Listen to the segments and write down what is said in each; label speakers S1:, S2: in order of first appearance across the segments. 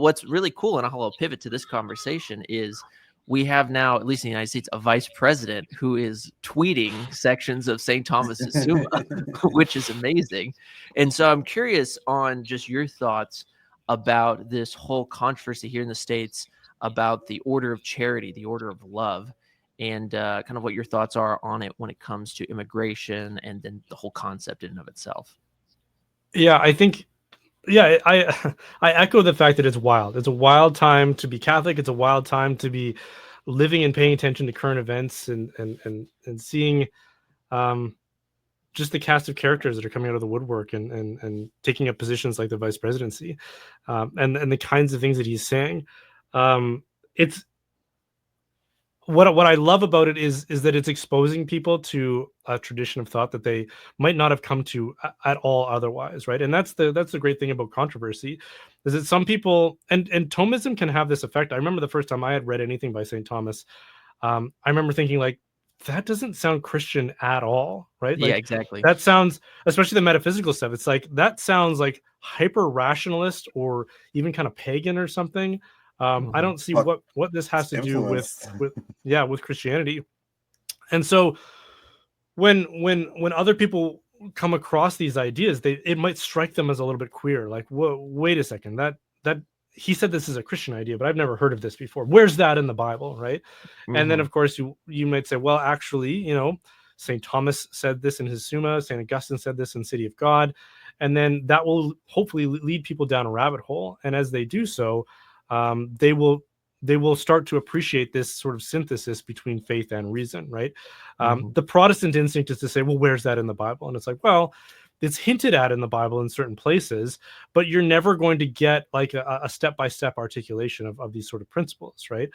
S1: what's really cool, and I'll pivot to this conversation, is we have now, at least in the United States, a vice president who is tweeting sections of St. Thomas's Summa, which is amazing. And so I'm curious on just your thoughts about this whole controversy here in the States about the order of charity, the order of love, and kind of what your thoughts are on it when it comes to immigration and then the whole concept in and of itself.
S2: Yeah, I think, I echo the fact that it's wild. It's a wild time to be Catholic. It's a wild time to be living and paying attention to current events and seeing just the cast of characters that are coming out of the woodwork and taking up positions like the vice presidency, and the kinds of things that he's saying. It's what I love about it is that it's exposing people to a tradition of thought that they might not have come to at all otherwise, right? And that's the great thing about controversy, is that some people, and Thomism can have this effect. I remember the first time I had read anything by St. Thomas, I remember thinking, like, that doesn't sound Christian at all, right? Like,
S1: yeah, exactly.
S2: That sounds, especially the metaphysical stuff, it's like, that sounds like hyper rationalist or even kind of pagan or something. I don't see what this has to do with Christianity. And so when other people come across these ideas, it might strike them as a little bit queer. Like, whoa, wait a second, that he said this is a Christian idea, but I've never heard of this before. Where's that in the Bible, right? Mm-hmm. And then, of course, you might say, well, actually, St. Thomas said this in his Summa, St. Augustine said this in City of God, and then that will hopefully lead people down a rabbit hole. And as they do so, they will start to appreciate this sort of synthesis between faith and reason, right? The Protestant instinct is to say, well, where's that in the Bible? And it's like, well, it's hinted at in the Bible in certain places, but you're never going to get like a step-by-step articulation of these sort of principles, right?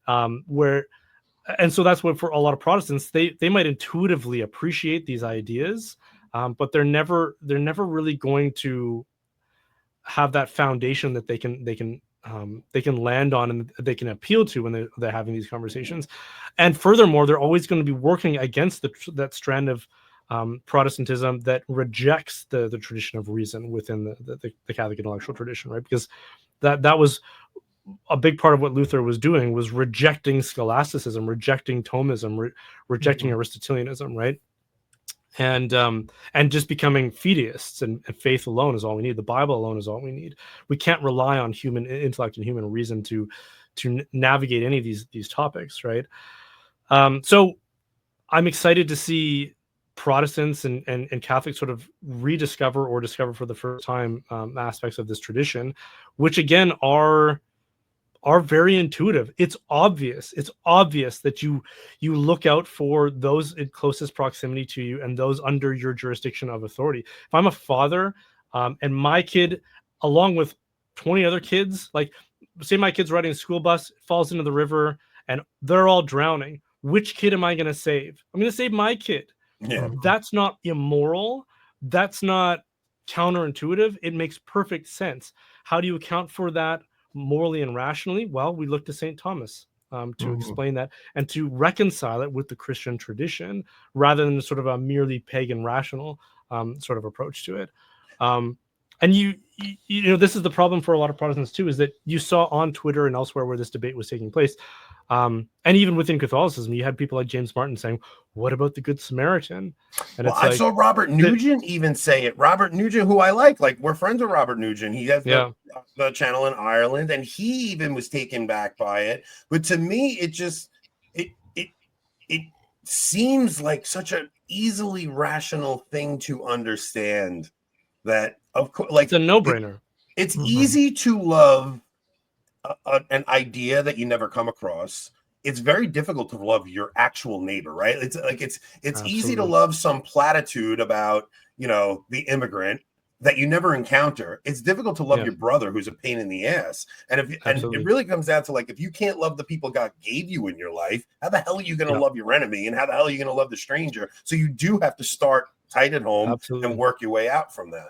S2: And so that's what, for a lot of Protestants, they might intuitively appreciate these ideas, but they're never really going to have that foundation that they can land on and they can appeal to when they're having these conversations. And furthermore, they're always going to be working against that strand of Protestantism that rejects the tradition of reason within the Catholic intellectual tradition, right? Because that was a big part of what Luther was doing, was rejecting scholasticism, rejecting Thomism, rejecting Aristotelianism, right? And just becoming fideists, and faith alone is all we need. The Bible alone is all we need. We can't rely on human intellect and human reason to navigate any of these topics, right? So I'm excited to see Protestants and Catholics sort of rediscover or discover for the first time aspects of this tradition, which again are very intuitive. It's obvious that you look out for those in closest proximity to you and those under your jurisdiction of authority. If I'm a father and my kid, along with 20 other kids, like say my kid's riding a school bus, falls into the river and they're all drowning, which kid am I going to save? I'm going to save my kid. Yeah. That's not immoral. That's not counterintuitive. It makes perfect sense. How do you account for that morally and rationally? Well, we look to St. Thomas to explain that and to reconcile it with the Christian tradition rather than sort of a merely pagan rational sort of approach to it. And you know, this is the problem for a lot of Protestants too, is that you saw on Twitter and elsewhere where this debate was taking place, and even within Catholicism, you had people like James Martin saying, what about the Good Samaritan? And
S3: well, I saw Robert Nugent even say it. Robert Nugent, who I like we're friends with Robert Nugent. He has the channel in Ireland, and he even was taken back by it. But to me, it seems like such an easily rational thing to understand that, of course, like,
S2: it's a no-brainer.
S3: It's easy to love an idea that you never come across. It's very difficult to love your actual neighbor, right? It's like it's easy to love some platitude about, the immigrant that you never encounter. It's difficult to love your brother who's a pain in the ass. And it really comes down to, like, if you can't love the people God gave you in your life, how the hell are you going to love your enemy, and how the hell are you going to love the stranger? So you do have to start tight at home and work your way out from that.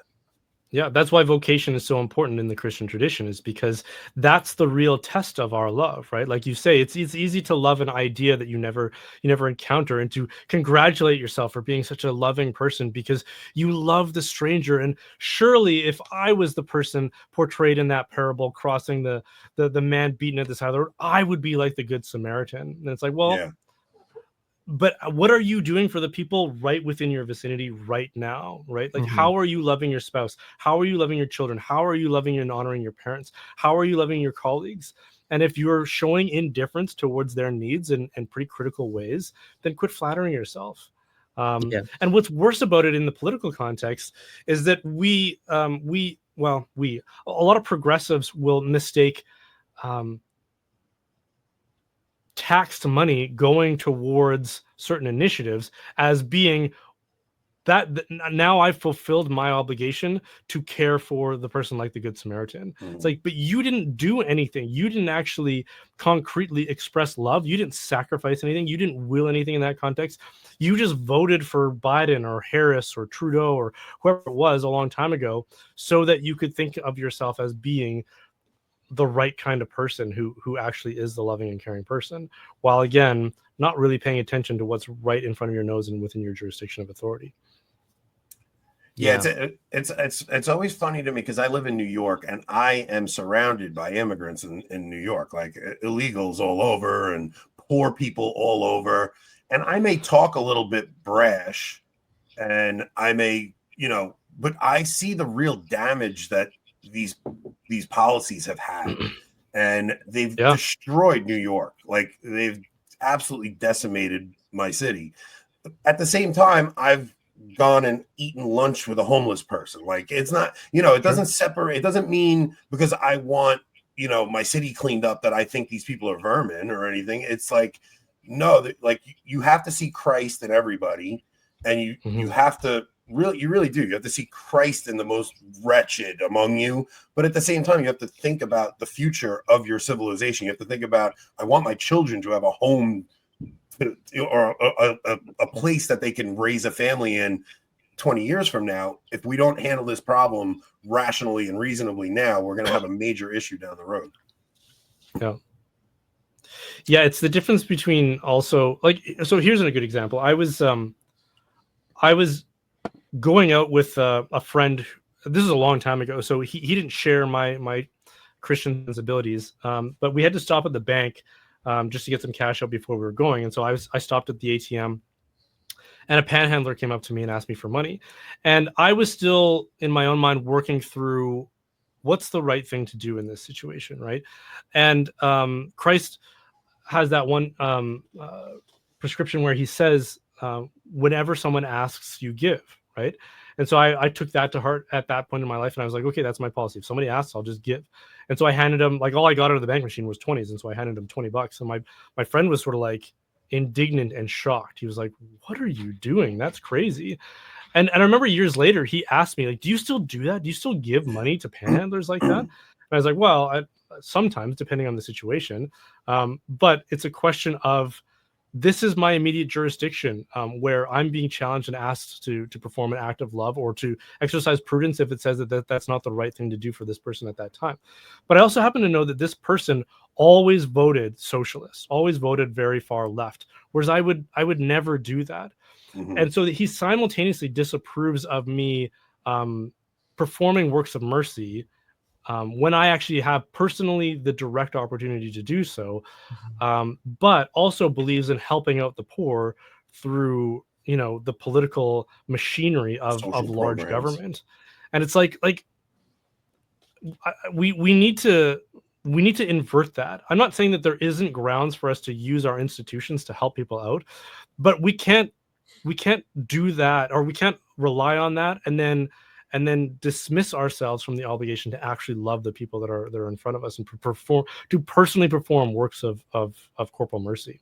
S2: Yeah, that's why vocation is so important in the Christian tradition, is because that's the real test of our love, right? Like you say, it's easy to love an idea that you never encounter, and to congratulate yourself for being such a loving person because you love the stranger. And surely, if I was the person portrayed in that parable crossing the man beaten at the side of the road, I would be like the Good Samaritan. And it's like, well,
S3: Yeah.
S2: but what are you doing for the people right within your vicinity right now, right? Like, how are you loving your spouse? How are you loving your children? How are you loving and honoring your parents? How are you loving your colleagues? And if you're showing indifference towards their needs in pretty critical ways, then quit flattering yourself.
S1: Yeah.
S2: And what's worse about it in the political context is that a lot of progressives will mistake taxed money going towards certain initiatives as being that now I've fulfilled my obligation to care for the person like the Good Samaritan. It's like, but you didn't do anything. You didn't actually concretely express love. You didn't sacrifice anything. You didn't will anything in that context. You just voted for Biden or Harris or Trudeau or whoever it was a long time ago so that you could think of yourself as being the right kind of person who actually is the loving and caring person, while again not really paying attention to what's right in front of your nose and within your jurisdiction of authority.
S3: Yeah, it's always funny to me because I live in New York and I am surrounded by immigrants in New York, like illegals all over and poor people all over. And I may talk a little bit brash, and I may, but I see the real damage that these policies have had, and they've destroyed New York. Like, they've absolutely decimated my city. At the same time, I've gone and eaten lunch with a homeless person. Like, it's not, it doesn't separate. It doesn't mean because I want, my city cleaned up that I think these people are vermin or anything. It's like, no, like, you have to see Christ in everybody, and you have to you really do. You have to see Christ in the most wretched among you. But at the same time, you have to think about the future of your civilization. You have to think about, I want my children to have a home or a place that they can raise a family in 20 years from now. If we don't handle this problem rationally and reasonably now, we're going to have a major issue down the road.
S2: Yeah, it's the difference between also, like, so here's a good example. I was going out with a friend. This is a long time ago, so he didn't share my Christian sensibilities, but we had to stop at the bank just to get some cash out before we were going. And so I stopped at the ATM, and a panhandler came up to me and asked me for money. And I was still in my own mind working through what's the right thing to do in this situation, right? And Christ has that one prescription where he says, whenever someone asks, you give, right? And so I took that to heart at that point in my life, and I was like, okay, that's my policy. If somebody asks, I'll just give. And so I handed him, like, all I got out of the bank machine was 20s, and so I handed him $20. And my friend was sort of like indignant and shocked. He was like, what are you doing? That's crazy. And I remember years later, he asked me, like, do you still do that? Do you still give money to panhandlers like that? And I was like, well, sometimes, depending on the situation. But it's a question of, this is my immediate jurisdiction, where I'm being challenged and asked to perform an act of love or to exercise prudence if it says that's not the right thing to do for this person at that time. But I also happen to know that this person always voted socialist, always voted very far left, whereas I would never do that. And so that he simultaneously disapproves of me performing works of mercy when I actually have personally the direct opportunity to do so, but also believes in helping out the poor through, the political machinery of large government. And it's like we need to invert that. I'm not saying that there isn't grounds for us to use our institutions to help people out, but we can't do that, or we can't rely on that and then dismiss ourselves from the obligation to actually love the people that are in front of us and personally perform works of corporal mercy.